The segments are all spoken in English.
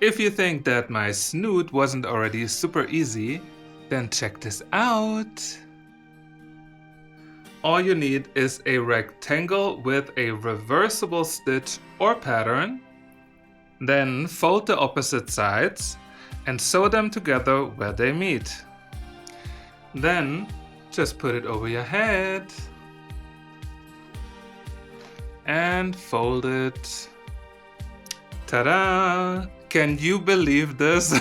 If you think that my snoot wasn't already super easy, then check this out. All you need is a rectangle with a reversible stitch or pattern. Then fold the opposite sides and sew them together where they meet. Then just put it over your head and fold it. Ta-da! Can you believe this?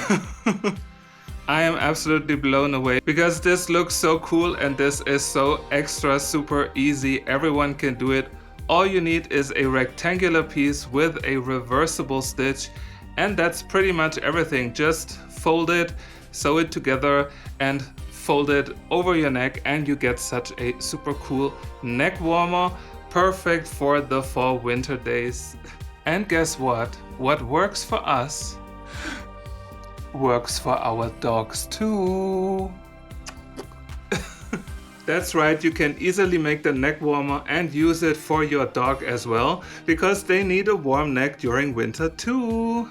I am absolutely blown away because this looks so cool and this is so extra super easy. Everyone can do it. All you need is a rectangular piece with a reversible stitch, and that's pretty much everything. Just fold it, sew it together, and fold it over your neck, and you get such a super cool neck warmer, perfect for the fall winter days. And guess what? What works for us works for our dogs too. That's right, you can easily make the neck warmer and use it for your dog as well, because they need a warm neck during winter too.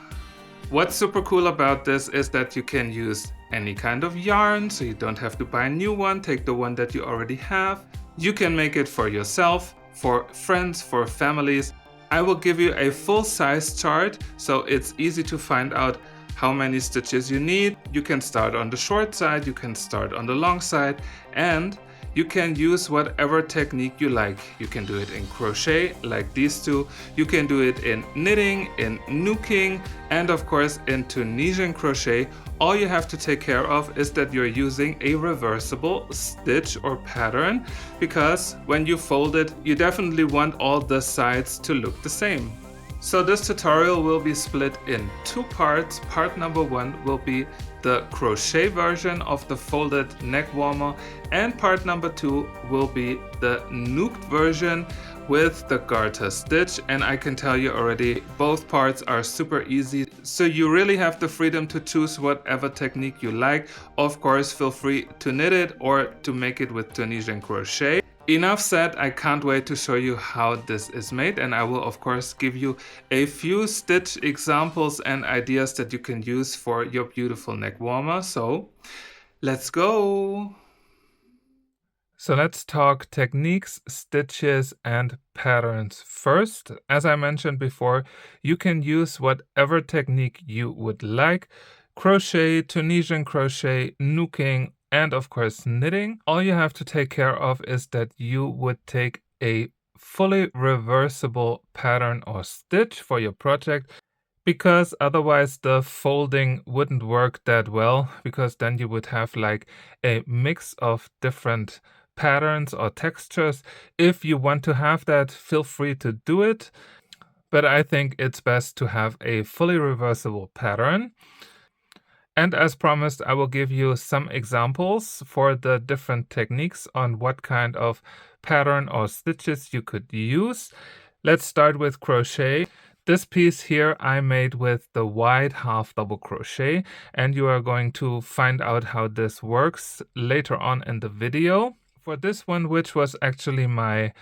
What's super cool about this is that you can use any kind of yarn, so you don't have to buy a new one. Take the one that you already have. You can make it for yourself, for friends, for families. I will give you a full size chart, so it's easy to find out how many stitches you need. You can start on the short side, you can start on the long side, and you can use whatever technique you like. You can do it in crochet like these two. You can do it in knitting, in nooking, and of course in Tunisian crochet. All you have to take care of is that you're using a reversible stitch or pattern, because when you fold it, you definitely want all the sides to look the same. So this tutorial will be split in two parts. Part number one will be the crochet version of the folded neck warmer, and part number two will be the knooked version with the garter stitch. And I can tell you already, both parts are super easy, so you really have the freedom to choose whatever technique you like. Of course, feel free to knit it or to make it with Tunisian crochet. Enough said, I can't wait to show you how this is made, and I will of course give you a few stitch examples and ideas that you can use for your beautiful neck warmer. So let's go! So let's talk techniques, stitches, and patterns. First, as I mentioned before, you can use whatever technique you would like. Crochet, Tunisian crochet, nooking, and of course knitting. All you have to take care of is that you would take a fully reversible pattern or stitch for your project, because otherwise the folding wouldn't work that well, because then you would have like a mix of different patterns or textures. If you want to have that, feel free to do it, but I think it's best to have a fully reversible pattern. And as promised, I will give you some examples for the different techniques on what kind of pattern or stitches you could use. Let's start with crochet. This piece here I made with the wide half double crochet, and you are going to find out how this works later on in the video. For this one, which was actually my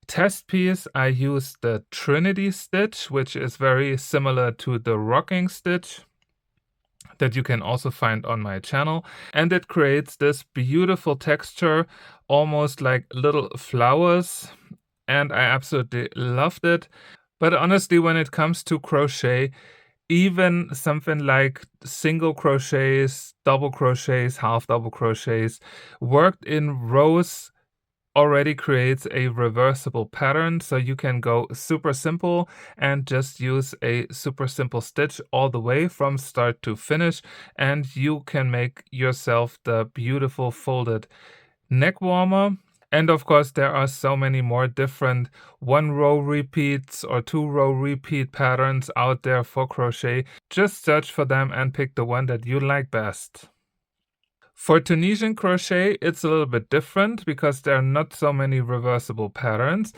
test piece, I used the Trinity stitch, which is very similar to the rocking stitch that you can also find on my channel, and it creates this beautiful texture, almost like little flowers, and I absolutely loved it. But honestly, when it comes to crochet, even something like single crochets, double crochets, half double crochets worked in rows already creates a reversible pattern, so you can go super simple and just use a super simple stitch all the way from start to finish, and you can make yourself the beautiful folded neck warmer. And of course, there are so many more different 1-row repeats or 2-row repeat patterns out there for crochet. Just search for them and pick the one that you like best. For Tunisian crochet, it's a little bit different because there are not so many reversible patterns.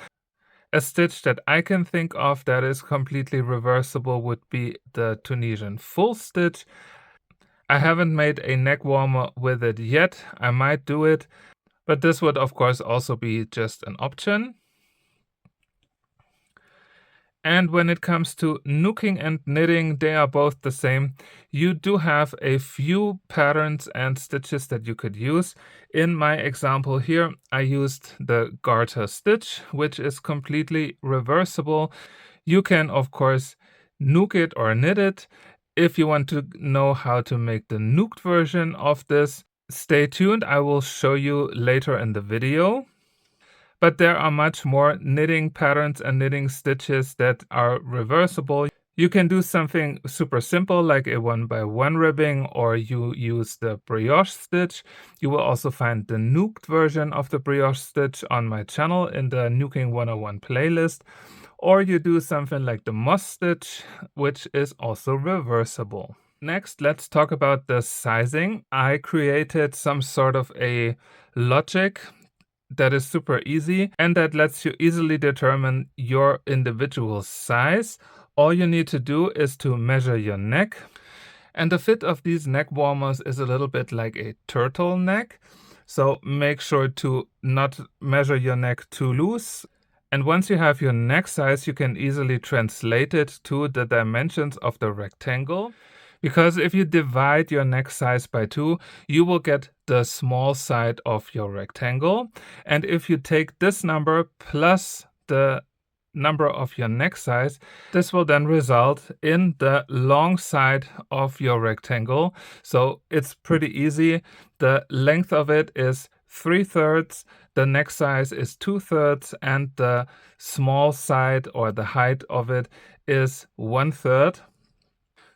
A stitch that I can think of that is completely reversible would be the Tunisian full stitch. I haven't made a neck warmer with it yet. I might do it, but this would of course also be just an option. And when it comes to nooking and knitting, they are both the same. You do have a few patterns and stitches that you could use. In my example here, I used the garter stitch, which is completely reversible. You can, of course, nook it or knit it. If you want to know how to make the nooked version of this, stay tuned. I will show you later in the video. But there are much more knitting patterns and knitting stitches that are reversible. You can do something super simple like a 1x1 ribbing, or you use the brioche stitch. You will also find the nooked version of the brioche stitch on my channel in the Nooking 101 playlist. Or you do something like the moss stitch, which is also reversible. Next, let's talk about the sizing. I created some sort of a logic that is super easy and that lets you easily determine your individual size. All you need to do is to measure your neck. And the fit of these neck warmers is a little bit like a turtleneck. So make sure to not measure your neck too loose. And once you have your neck size, you can easily translate it to the dimensions of the rectangle. Because if you divide your neck size by 2, you will get the small side of your rectangle. And if you take this number plus the number of your neck size, this will then result in the long side of your rectangle. So it's pretty easy. The length of it is 3/3, the neck size is 2/3, and the small side or the height of it is 1/3.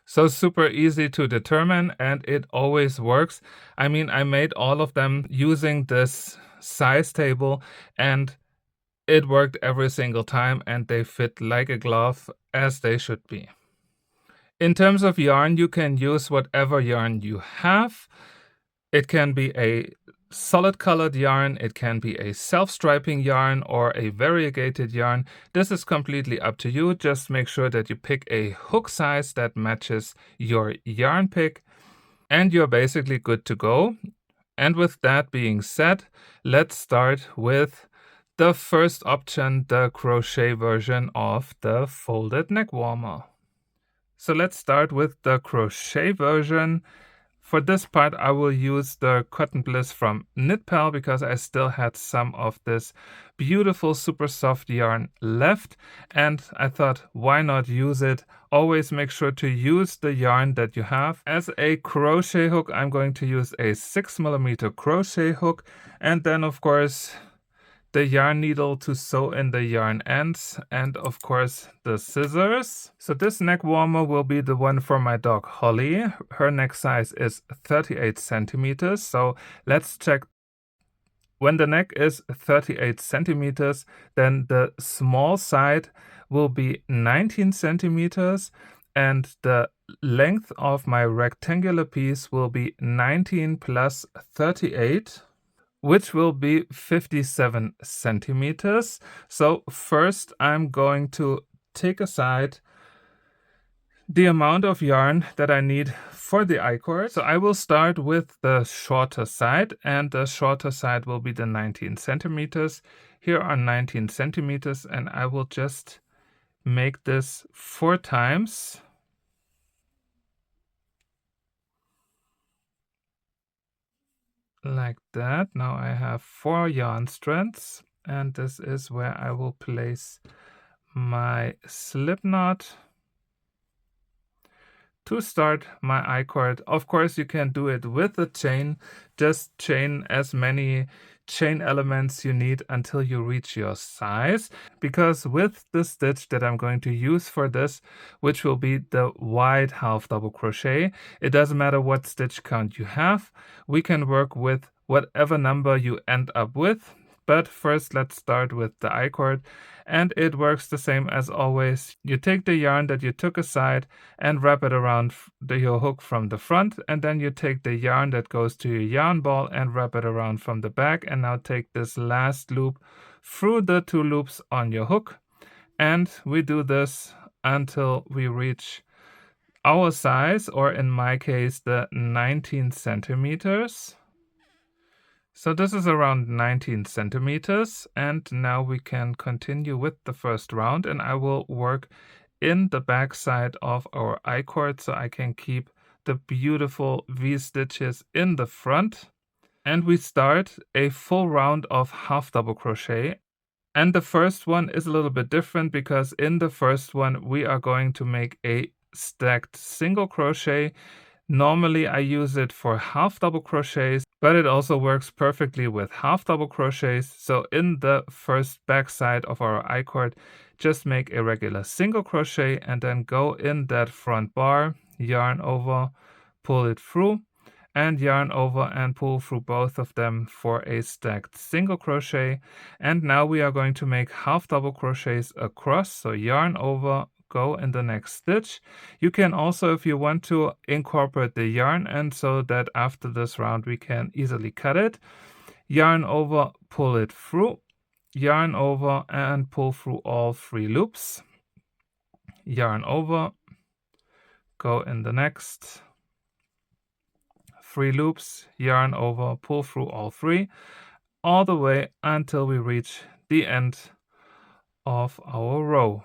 So super easy to determine, and it always works. I mean, I made all of them using this size table, and it worked every single time, and they fit like a glove, as they should be. In terms of yarn, you can use whatever yarn you have. It can be a solid colored yarn, it can be a self-striping yarn, or a variegated yarn. This is completely up to you. Just make sure that you pick a hook size that matches your yarn pick, and you're basically good to go. And with that being said, let's start with the first option, the crochet version of the folded neck warmer. So let's start with the crochet version. For this part, I will use the Cotton Bliss from KnitPal because I still had some of this beautiful super soft yarn left, and I thought, why not use it? Always make sure to use the yarn that you have. As a crochet hook, I'm going to use a 6mm crochet hook, and then of course the yarn needle to sew in the yarn ends, and of course the scissors. So this neck warmer will be the one for my dog Holly. Her neck size is 38 centimeters. So let's check. When the neck is 38 centimeters, then the small side will be 19 centimeters, and the length of my rectangular piece will be 19 plus 38, which will be 57 centimeters. So first I'm going to take aside the amount of yarn that I need for the I-cord. So I will start with the shorter side, and the shorter side will be the 19 centimeters. Here are 19 centimeters, and I will just make this 4 times. Like that. Now I have 4 yarn strands, and this is where I will place my slip knot to start my I-cord. Of course, you can do it with a chain. Just chain as many chain elements you need until you reach your size, because with the stitch that I'm going to use for this, which will be the wide half double crochet, it doesn't matter what stitch count you have. We can work with whatever number you end up with. But first, let's start with the I-cord, and it works the same as always. You take the yarn that you took aside and wrap it around your hook from the front, and then you take the yarn that goes to your yarn ball and wrap it around from the back, and now take this last loop through the 2 loops on your hook, and we do this until we reach our size, or in my case, the 19 centimeters. So this is around 19 centimeters, and now we can continue with the first round, and I will work in the back side of our I-cord so I can keep the beautiful V-stitches in the front. And we start a full round of half double crochet. And the first one is a little bit different because in the first one we are going to make a stacked single crochet. Normally I use it for half double crochets, but it also works perfectly with half double crochets. So in the first back side of our I-cord, just make a regular single crochet and then go in that front bar, yarn over, pull it through, and yarn over and pull through both of them for a stacked single crochet. And now we are going to make half double crochets across, so yarn over, go in the next stitch. You can also, if you want to, incorporate the yarn, and so that after this round we can easily cut it. Yarn over, pull it through, yarn over and pull through all 3 loops, yarn over, go in the next 3 loops, yarn over, pull through all 3, all the way until we reach the end of our row.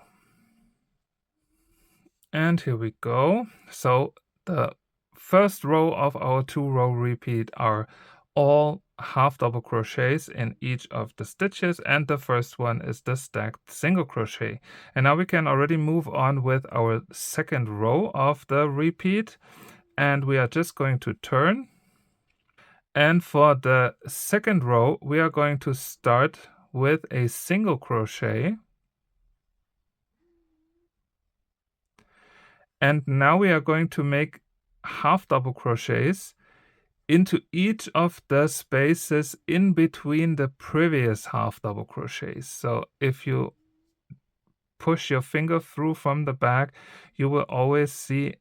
And here we go. So the first row of our 2-row repeat are all half double crochets in each of the stitches, and the first one is the stacked single crochet. And now we can already move on with our second row of the repeat, and we are just going to turn. And for the second row we are going to start with a single crochet. And now we are going to make half double crochets into each of the spaces in between the previous half double crochets. So if you push your finger through from the back, you will always see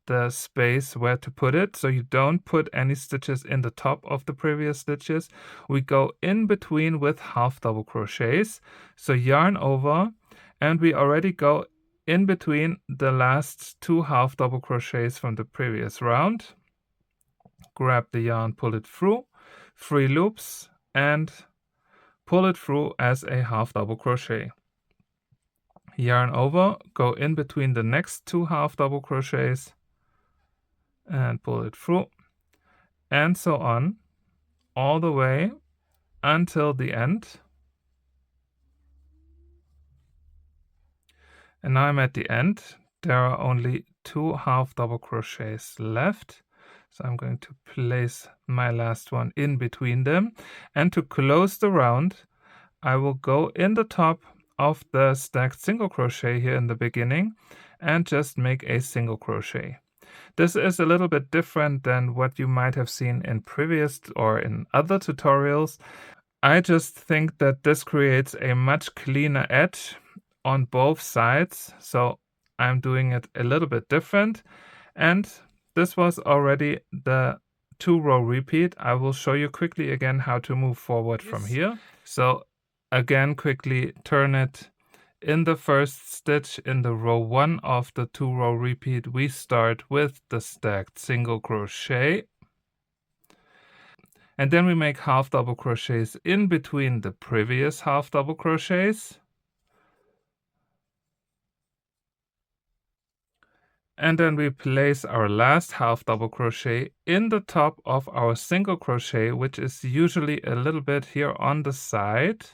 the space where to put it. So you don't put any stitches in the top of the previous stitches. We go in between with half double crochets. So yarn over, and we already go in between the last 2 half double crochets from the previous round. Grab the yarn, pull it through, 3 loops, and pull it through as a half double crochet. Yarn over, go in between the next 2 half double crochets and pull it through, and so on all the way until the end. And now I'm at the end. There are only 2 half double crochets left, so I'm going to place my last one in between them. And to close the round, I will go in the top of the stacked single crochet here in the beginning and just make a single crochet. This is a little bit different than what you might have seen in previous or in other tutorials. I just think that this creates a much cleaner edge on both sides, so I'm doing it a little bit different. And this was already the 2-row repeat. I will show you quickly again how to move forward from here. So again, quickly turn it. In the first stitch in the row 1 of the 2-row repeat, we start with the stacked single crochet. And then we make half double crochets in between the previous half double crochets. And then we place our last half double crochet in the top of our single crochet, which is usually a little bit here on the side.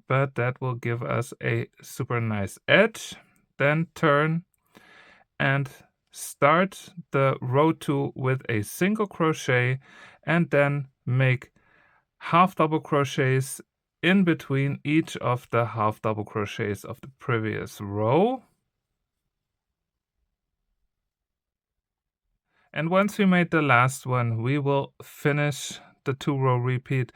But that will give us a super nice edge. Then turn and start the row 2 with a single crochet, and then make half double crochets in between each of the half double crochets of the previous row. And once we made the last one, we will finish the 2-row repeat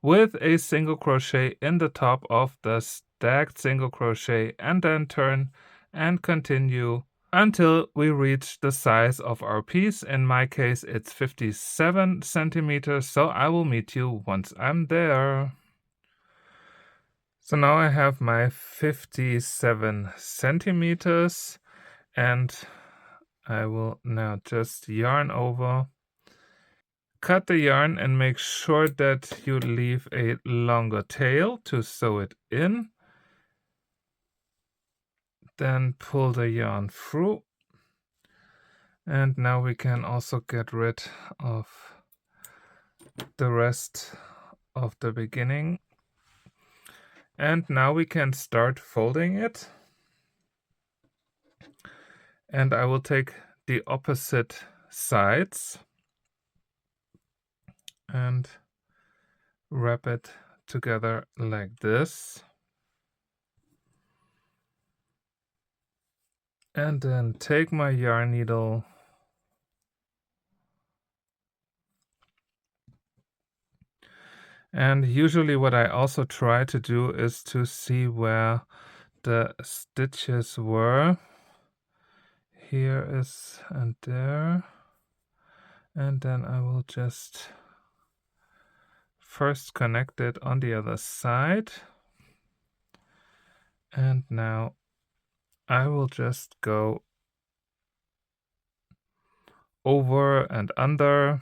with a single crochet in the top of the stacked single crochet, and then turn and continue until we reach the size of our piece. In my case, it's 57 centimeters, so I will meet you once I'm there. So now I have my 57 centimeters, and I will now just yarn over, cut the yarn, and make sure that you leave a longer tail to sew it in. Then pull the yarn through. And now we can also get rid of the rest of the beginning. And now we can start folding it. And I will take the opposite sides and wrap it together like this. And then take my yarn needle and usually what I also try to do is to see where the stitches were. Here is and there. And then I will just first connect it on the other side. And now I will just go over and under.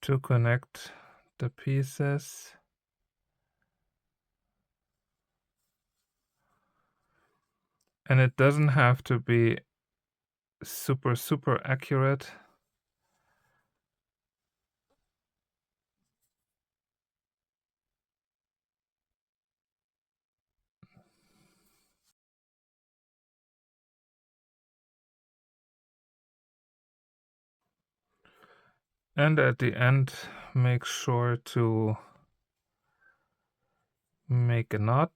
To connect the pieces. And it doesn't have to be super accurate. And at the end, make sure to make a knot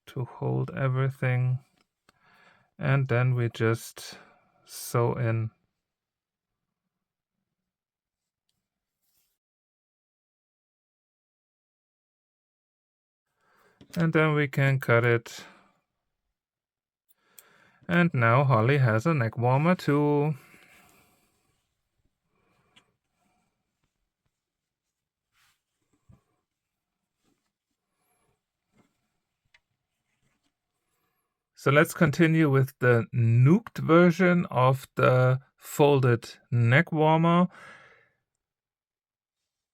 to hold everything. And then we just sew in. And then we can cut it. And now Holly has a neck warmer too. So let's continue with the Knooked version of the folded neck warmer.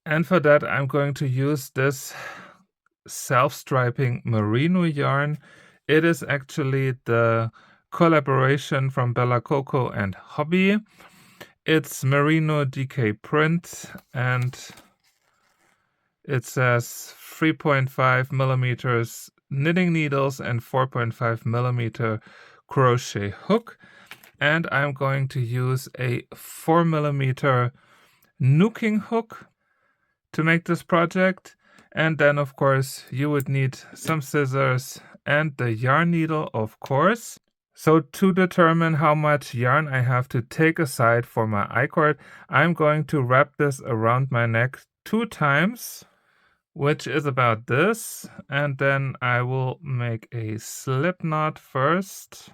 And for that, I'm going to use this self-striping merino yarn. It is actually the collaboration from Bella Coco and Hobbii. It's merino DK print, and it says 3.5 millimeters knitting needles and 4.5 millimeter crochet hook. And I'm going to use a 4 millimeter knooking hook to make this project. And then, of course, you would need some scissors and the yarn needle, of course. So to determine how much yarn I have to take aside for my I-cord, I'm going to wrap this around my neck 2 times, which is about this. And then I will make a slip knot first,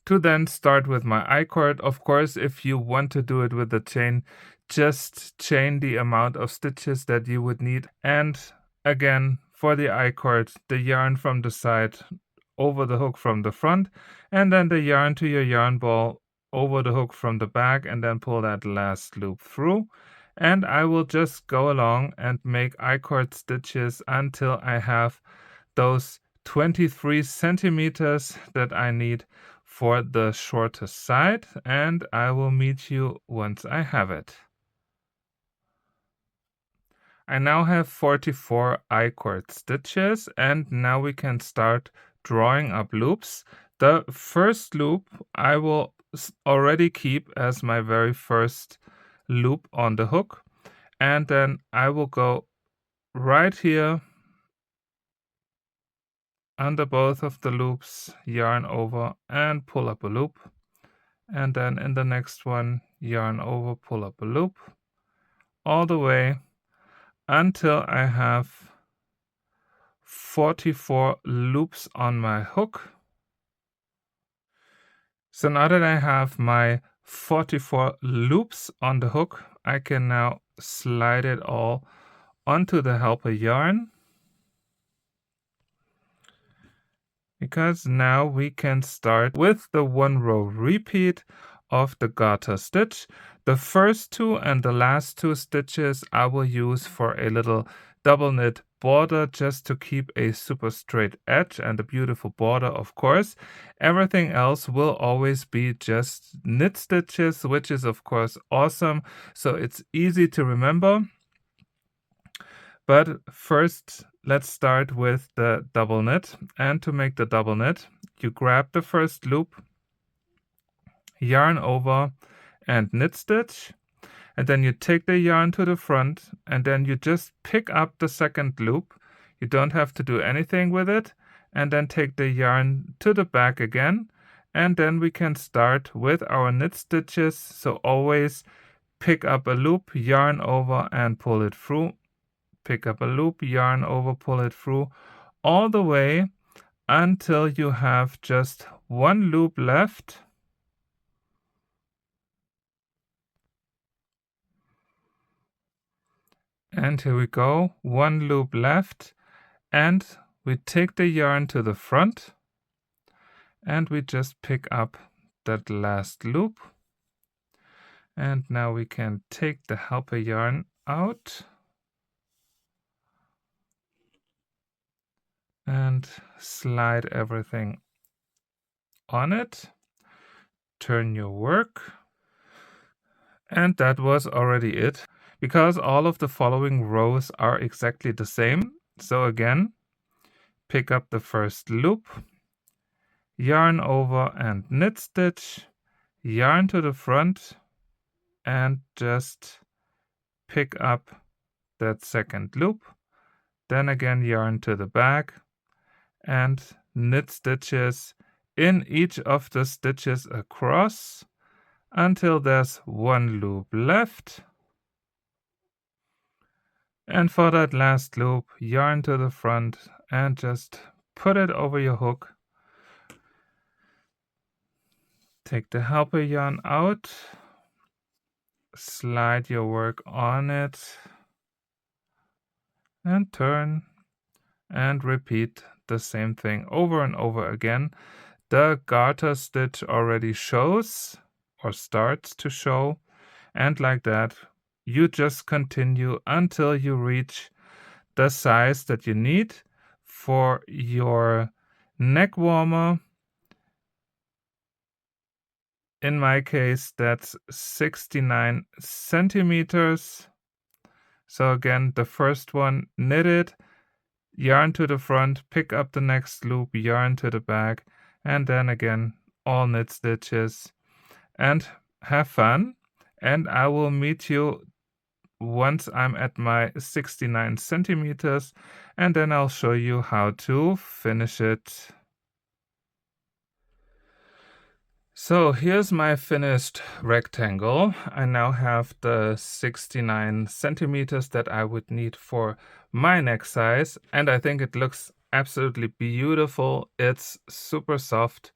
to then start with my I-cord. Of course, if you want to do it with the chain, just chain the amount of stitches that you would need. And again, for the I-cord, the yarn from the side over the hook from the front, and then the yarn to your yarn ball over the hook from the back, and then pull that last loop through. And I will just go along and make I-cord stitches until I have those 23 centimeters that I need for the shortest side, and I will meet you once I have it. I now have 44 I-cord stitches, and now we can start drawing up loops. The first loop I will already keep as my very first loop on the hook, and then I will go right here under both of the loops, yarn over and pull up a loop, and then in the next one, yarn over, pull up a loop, all the way until I have 44 loops on my hook. So now that I have my 44 loops on the hook, I can now slide it all onto the helper yarn, because now we can start with the 1 row repeat of the garter stitch. The first 2 and the last 2 stitches I will use for a little double knit border, just to keep a super straight edge and a beautiful border, of course. Everything else will always be just knit stitches, which is of course awesome, so it's easy to remember. But first, let's start with the double knit. And to make the double knit, you grab the first loop, yarn over, and knit stitch. And then you take the yarn to the front, and then you just pick up the second loop. You don't have to do anything with it. And then take the yarn to the back again. And then we can start with our knit stitches. So always pick up a loop, yarn over, and pull it through. Pick up a loop, yarn over, pull it through, all the way until you have just 1 loop left. And here we go, 1 loop left, and we take the yarn to the front, and we just pick up that last loop. And now we can take the helper yarn out and slide everything on it. Turn your work. And that was already it, because all of the following rows are exactly the same. So again, pick up the first loop, yarn over and knit stitch, yarn to the front, and just pick up that second loop. Then again, yarn to the back and knit stitches in each of the stitches across until there's 1 loop left. And for that last loop, yarn to the front and just put it over your hook. Take the helper yarn out, slide your work on it, and turn, and repeat the same thing over and over again. The garter stitch already shows or starts to show, and like that you just continue until you reach the size that you need for your neck warmer. In my case, that's 69 centimeters. So again, the first one, knit it, yarn to the front, pick up the next loop, yarn to the back, and then again, all knit stitches, and have fun. And I will meet you once I'm at my 69 centimeters, and then I'll show you how to finish it. So here's my finished rectangle. I now have the 69 centimeters that I would need for my neck size, and I think it looks absolutely beautiful. It's super soft,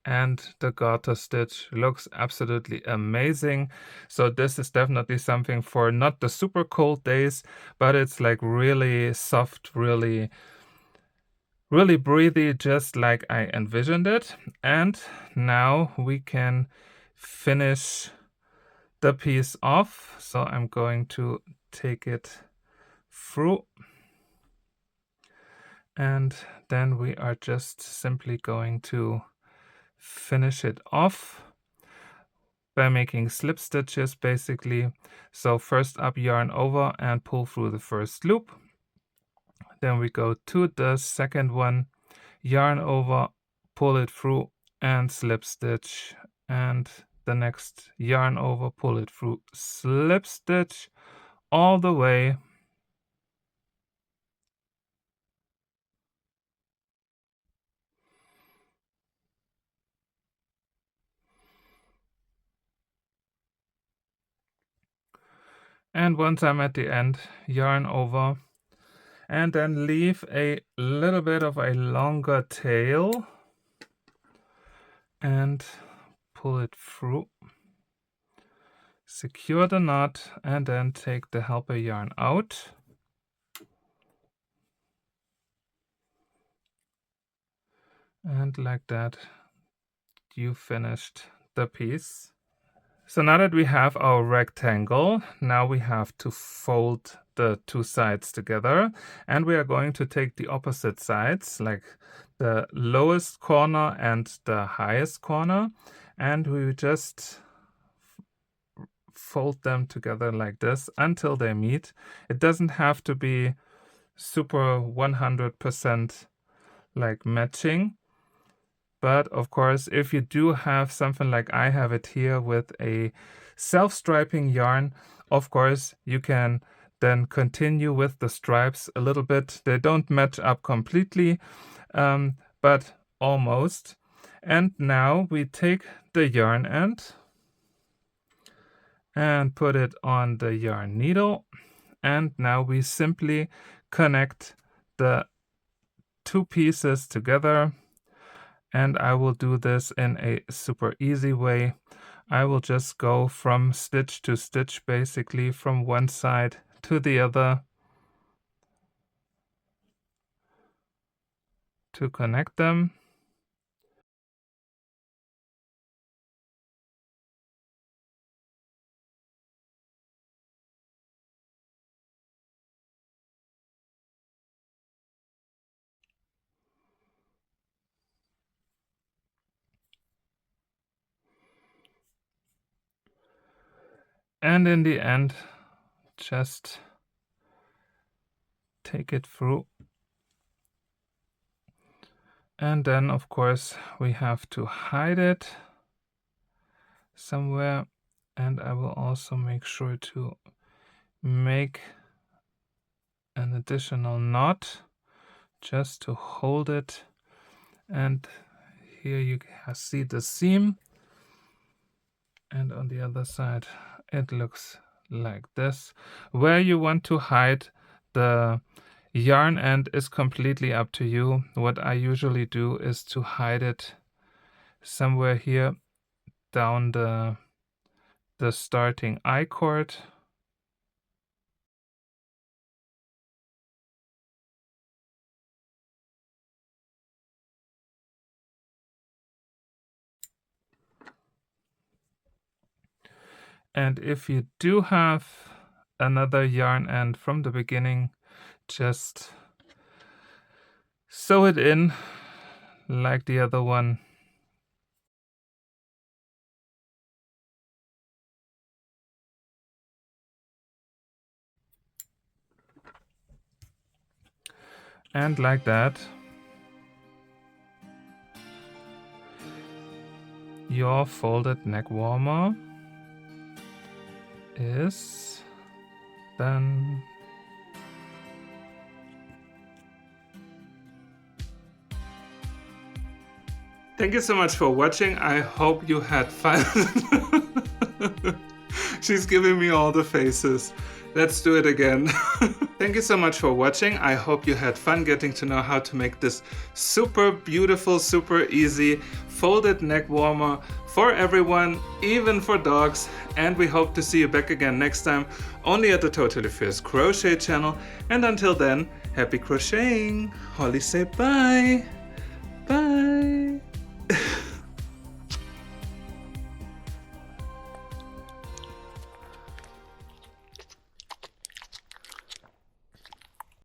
and the garter stitch looks absolutely amazing. So this is definitely something for not the super cold days, but it's like really soft, really breathy, just like I envisioned it. And now we can finish the piece off. So I'm going to take it through, and then we are just simply going to finish it off by making slip stitches, basically. So first up, yarn over and pull through the first loop. Then we go to the second one, yarn over, pull it through, and slip stitch. And the next, yarn over, pull it through, slip stitch, all the way. And once I'm at the end, yarn over, and then leave a little bit of a longer tail and pull it through. secure the knot, and then take the helper yarn out. And like that, you finished the piece. So now that we have our rectangle, now we have to fold the two sides together, and we are going to take the opposite sides, like the lowest corner and the highest corner, and we just fold them together like this until they meet. It doesn't have to be super 100% like matching. But of course, if you do have something like I have it here with a self-striping yarn, of course, you can then continue with the stripes a little bit. They don't match up completely, but almost. And now we take the yarn end and put it on the yarn needle. And now we simply connect the two pieces together. And I will do this in a super easy way. I will just go from stitch to stitch, basically from one side to the other to connect them. And in the end, just take it through. And then, of course, we have to hide it somewhere. And I will also make sure to make an additional knot just to hold it. And here you see the seam. And on the other side, it looks like this. Where you want to hide the yarn end is completely up to you. What I usually do is to hide it somewhere here down the starting I-cord. And if you do have another yarn end from the beginning, just sew it in like the other one. And like that, your folded neck warmer is done. Thank you so much for watching. I hope you had fun. She's giving me all the faces. Let's do it again. Thank you so much for watching. I hope you had fun getting to know how to make this super beautiful, super easy folded neck warmer for everyone, even for dogs. And we hope to see you back again next time, only at the Totally Fierce Crochet channel. And until then, happy crocheting. Holly say bye. Bye.